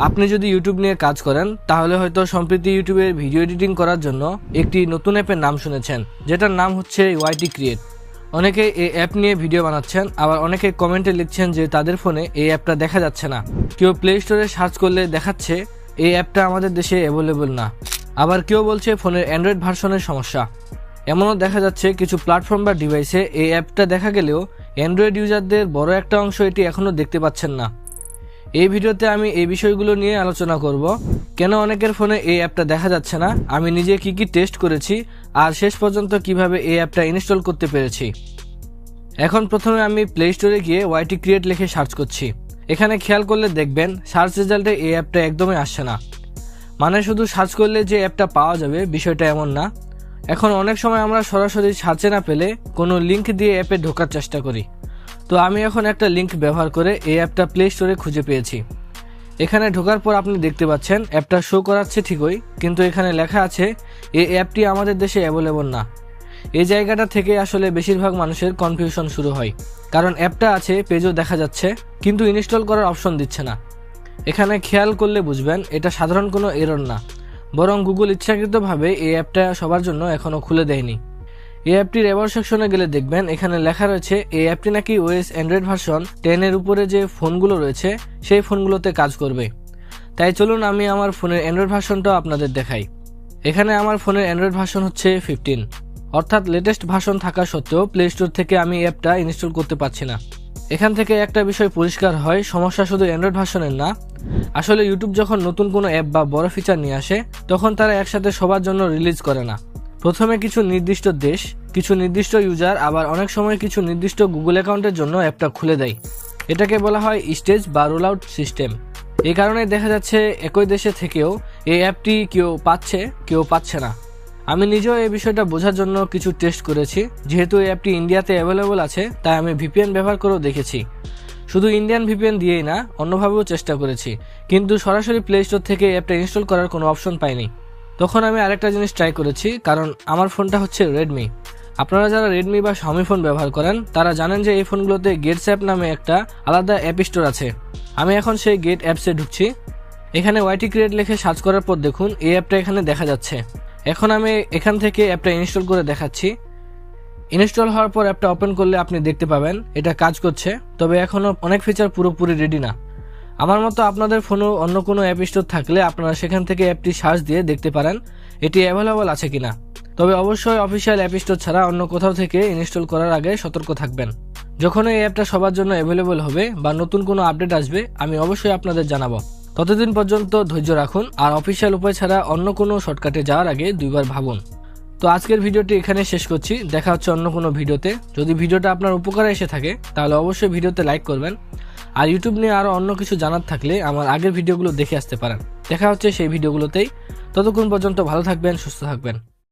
আপনি যদি ইউটিউব নিয়ে কাজ করেন তাহলে হয়তো সম্প্রতি ইউটিউবের ভিডিও এডিটিং করার জন্য একটি নতুন অ্যাপের নাম শুনেছেন, যেটার নাম হচ্ছে ওয়াইটি ক্রিয়েট। অনেকে এই অ্যাপ নিয়ে ভিডিও বানাচ্ছেন, আবার অনেকে কমেন্টে লিখছেন যে তাদের ফোনে এই অ্যাপটা দেখা যাচ্ছে না। কেউ প্লে স্টোরে সার্চ করলে দেখাচ্ছে এই অ্যাপটা আমাদের দেশে অ্যাভেলেবল না। আবার কেউ বলছে ফোনের অ্যান্ড্রয়েড ভার্সনের সমস্যা। এমনও দেখা যাচ্ছে কিছু প্ল্যাটফর্ম বা ডিভাইসে এই অ্যাপটা দেখা গেলেও অ্যান্ড্রয়েড ইউজারদের বড় একটা অংশ এটি এখনও দেখতে পাচ্ছেন না। এই ভিডিওতে আমি এই বিষয়গুলো নিয়ে আলোচনা করব, কেন অনেকের ফোনে এই অ্যাপটা দেখা যাচ্ছে না, আমি নিজে কি টেস্ট করেছি, আর শেষ পর্যন্ত কিভাবে এই অ্যাপটা ইনস্টল করতে পেরেছি। এখন প্রথমে আমি প্লে স্টোরে গিয়ে ওয়াইটি ক্রিয়েট লিখে সার্চ করছি। এখানে খেয়াল করলে দেখবেন সার্চ রেজাল্টে এই অ্যাপটা একদমই আসছে না। মানে শুধু সার্চ করলে যে অ্যাপটা পাওয়া যাবে বিষয়টা এমন না। এখন অনেক সময় আমরা সরাসরি সার্চে না পেলে কোনো লিঙ্ক দিয়ে অ্যাপে ঢোকার চেষ্টা করি। তো আমি এখন একটা লিঙ্ক ব্যবহার করে এই অ্যাপটা প্লে স্টোরে খুঁজে পেয়েছি। এখানে ঢোকার পর আপনি দেখতে পাচ্ছেন অ্যাপটা শো করাচ্ছে ঠিকই, কিন্তু এখানে লেখা আছে এই অ্যাপটি আমাদের দেশে অ্যাভেলেবল না। এই জায়গাটা থেকে আসলে বেশিরভাগ মানুষের কনফিউশন শুরু হয়, কারণ অ্যাপটা আছে, পেজও দেখা যাচ্ছে, কিন্তু ইনস্টল করার অপশন দিচ্ছে না। এখানে খেয়াল করলে বুঝবেন এটা সাধারণ কোনো এরর না, বরং গুগল ইচ্ছাকৃতভাবে এই অ্যাপটা সবার জন্য এখনও খুলে দেয়নি। এই অ্যাপটির অ্যাবাউট সেকশনে গেলে দেখবেন এখানে লেখা রয়েছে এই অ্যাপটি নাকি ওএস অ্যান্ড্রয়েড ভার্সন 10 এর উপরে যে ফোনগুলো রয়েছে সেই ফোনগুলোতে কাজ করবে। তাই চলুন আমি আমার ফোনের অ্যান্ড্রয়েড ভার্সনটাও আপনাদের দেখাই। এখানে আমার ফোনের অ্যান্ড্রয়েড ভার্সন হচ্ছে 15, অর্থাৎ লেটেস্ট ভার্সন থাকা সত্ত্বেও প্লে স্টোর থেকে আমি অ্যাপটা ইনস্টল করতে পারছি না। এখান থেকে একটা বিষয় পরিষ্কার হয়, সমস্যা শুধু অ্যান্ড্রয়েড ভার্সনের না। আসলে ইউটিউব যখন নতুন কোনো অ্যাপ বা বড় ফিচার নিয়ে আসে তখন তারা একসাথে সবার জন্য রিলিজ করে না। প্রথমে কিছু নির্দিষ্ট দেশ, কিছু নির্দিষ্ট ইউজার, আবার অনেক সময় কিছু নির্দিষ্ট গুগল অ্যাকাউন্টের জন্য অ্যাপটা খুলে দেয়। এটাকে বলা হয় স্টেজ বা রোল আউট সিস্টেম। এই কারণে দেখা যাচ্ছে একই দেশে থেকেও এই অ্যাপটি কেউ পাচ্ছে, কেউ পাচ্ছে না। আমি নিজেও এই বিষয়টা বোঝার জন্য কিছু টেস্ট করেছি। যেহেতু এই অ্যাপটি ইন্ডিয়াতে অ্যাভেলেবল আছে তাই আমি ভিপিএন ব্যবহার করেও দেখেছি। শুধু ইন্ডিয়ান ভিপিএন দিয়েই না, অন্যভাবেও চেষ্টা করেছি, কিন্তু সরাসরি প্লে স্টোর থেকে এই অ্যাপটা ইনস্টল করার কোনো অপশন পাইনি। তখন আমি আরেকটা জিনিস ট্রাই করেছি, কারণ আমার ফোনটা হচ্ছে রেডমি। আপনারা যারা রেডমি বা শাওমি ফোন ব্যবহার করেন তারা জানেন যে এই ফোনগুলোতে গেটস অ্যাপ নামে একটা আলাদা অ্যাপ স্টোর আছে। আমি এখন সেই গেট অ্যাপসে ঢুকছি। এখানে ওয়াইটি ক্রিয়েট লিখে সার্চ করার পর দেখুন এই অ্যাপটা এখানে দেখা যাচ্ছে। এখন আমি এখান থেকে অ্যাপটা ইনস্টল করে দেখাচ্ছি। ইনস্টল হওয়ার পর অ্যাপটা ওপেন করলে আপনি দেখতে পাবেন এটা কাজ করছে, তবে এখনও অনেক ফিচার পুরোপুরি রেডি না। আমার মতো আপনাদের ফোনেও অন্য কোনো অ্যাপ স্টোর থাকলে আপনারা সেখান থেকে অ্যাপটি সার্চ দিয়ে দেখতে পারেন এটি অ্যাভেলেবল আছে কিনা। তবে অবশ্যই অফিসিয়াল অ্যাপ স্টোর ছাড়া অন্য কোথাও থেকে ইনস্টল করার আগে সতর্ক থাকবেন। যখন এই অ্যাপটা সবার জন্য অ্যাভেলেবল হবে বা নতুন কোনো আপডেট আসবে আমি অবশ্যই আপনাদের জানাবো। ততদিন পর্যন্ত ধৈর্য রাখুন, আর অফিসিয়াল উপায় ছাড়া অন্য কোনো শর্টকাটে যাওয়ার আগে দুইবার ভাবুন। তো আজকের ভিডিওটি এখানে শেষ করছি, দেখা হচ্ছে অন্য কোনো ভিডিওতে। যদি ভিডিওটা আপনার উপকারে এসে থাকে তাহলে অবশ্যই ভিডিওতে লাইক করবেন, আর ইউটিউব নিয়ে আরও অন্য কিছু জানার থাকলে আমার আগের ভিডিওগুলো দেখে আসতে পারেন। দেখা হচ্ছে সেই ভিডিওগুলোতেই। ততক্ষণ পর্যন্ত ভালো থাকবেন, সুস্থ থাকবেন।